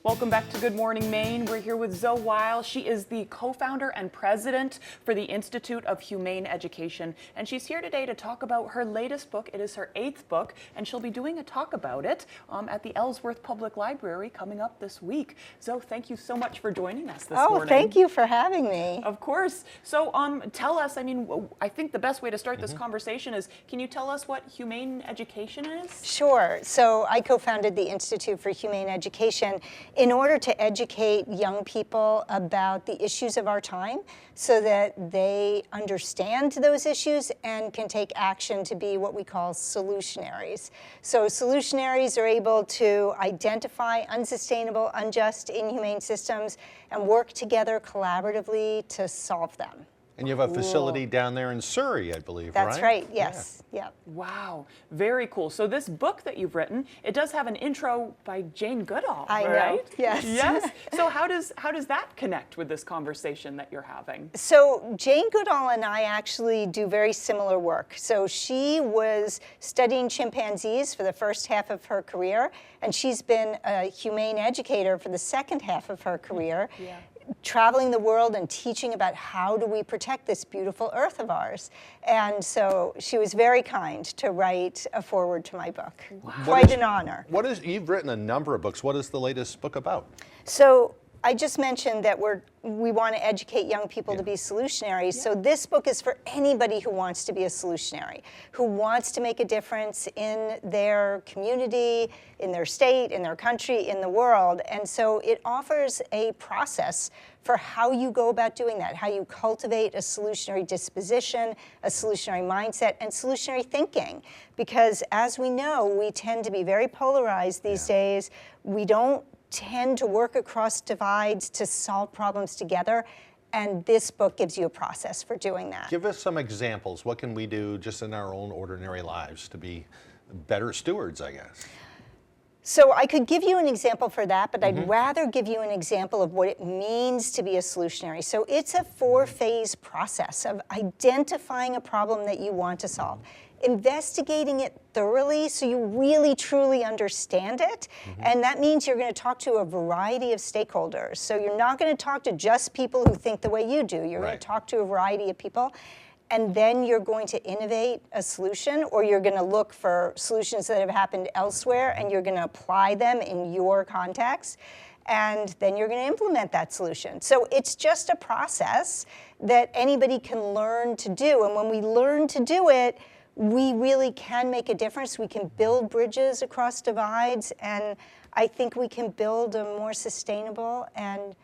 Welcome back to Good Morning Maine. We're here with Zoe Weil. She is the co-founder and president for the Institute of Humane Education. And she's here today to talk about her latest book. It is her 8th book, and she'll be doing a talk about it at the Ellsworth Public Library coming up this week. Zoe, thank you so much for joining us this morning. Oh, thank you for having me. Of course. So tell us, I think the best way to start this conversation is, can you tell us what humane education is? Sure. So I co-founded the Institute for Humane Education in order to educate young people about the issues of our time so that they understand those issues and can take action to be what we call solutionaries. So solutionaries are able to identify unsustainable, unjust, inhumane systems and work together collaboratively to solve them. And you have a facility down there in Surrey, I believe, That's right, yes. Yeah. Wow, very cool. So this book that you've written, it does have an intro by Jane Goodall, I right? know, yes. Yes. So how does that connect with this conversation that you're having? So Jane Goodall and I actually do very similar work. So she was studying chimpanzees for the first half of her career, and she's been a humane educator for the second half of her career. Yeah. Traveling the world and teaching about how do we protect this beautiful earth of ours. And so she was very kind to write a foreword to my book. Wow. Quite an honor. You've written a number of books. What is the latest book about? So I just mentioned that we want to educate young people to be solutionaries. So this book is for anybody who wants to be a solutionary, who wants to make a difference in their community, in their state, in their country, in the world. And so it offers a process for how you go about doing that, how you cultivate a solutionary disposition, a solutionary mindset, and solutionary thinking. Because as we know, we tend to be very polarized these days. We don't tend to work across divides to solve problems together, and this book gives you a process for doing that. Give us some examples. What can we do just in our own ordinary lives to be better stewards, I guess? So I could give you an example for that, but I'd rather give you an example of what it means to be a solutionary. So it's a 4-phase process of identifying a problem that you want to solve, investigating it thoroughly so you really truly understand it. And that means you're going to talk to a variety of stakeholders. So you're not going to talk to just people who think the way you do. You're going to talk to a variety of people. And then you're going to innovate a solution, or you're going to look for solutions that have happened elsewhere and you're going to apply them in your context. And then you're going to implement that solution. So it's just a process that anybody can learn to do. And when we learn to do it, we really can make a difference. We can build bridges across divides, and I think we can build a more sustainable and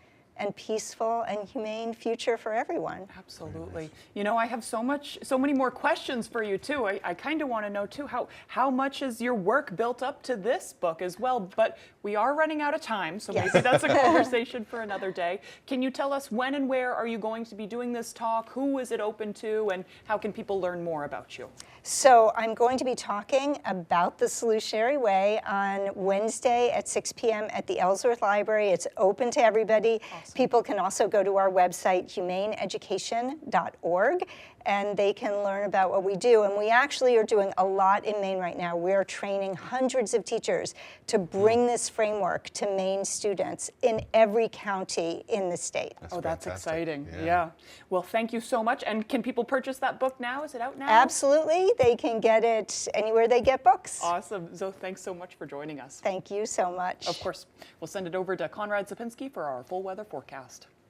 peaceful and humane future for everyone. Absolutely. You know, I have so many more questions for you too. I kind of want to know too, how much is your work built up to this book as well? But we are running out of time, so maybe that's a conversation for another day. Can you tell us when and where are you going to be doing this talk? Who is it open to, and how can people learn more about you? So I'm going to be talking about the solutionary way on Wednesday at 6 p.m. at the Ellsworth Library. It's open to everybody. Awesome. People can also go to our website, humaneeducation.org, and they can learn about what we do. And we actually are doing a lot in Maine right now. We're training hundreds of teachers to bring this framework to Maine students in every county in the state. That's exciting. Yeah. Well, thank you so much. And can people purchase that book now? Is it out now? Absolutely. They can get it anywhere they get books. Awesome. Zoe, thanks so much for joining us. Thank you so much. Of course. We'll send it over to Conrad Sapinski for our full weather forecast.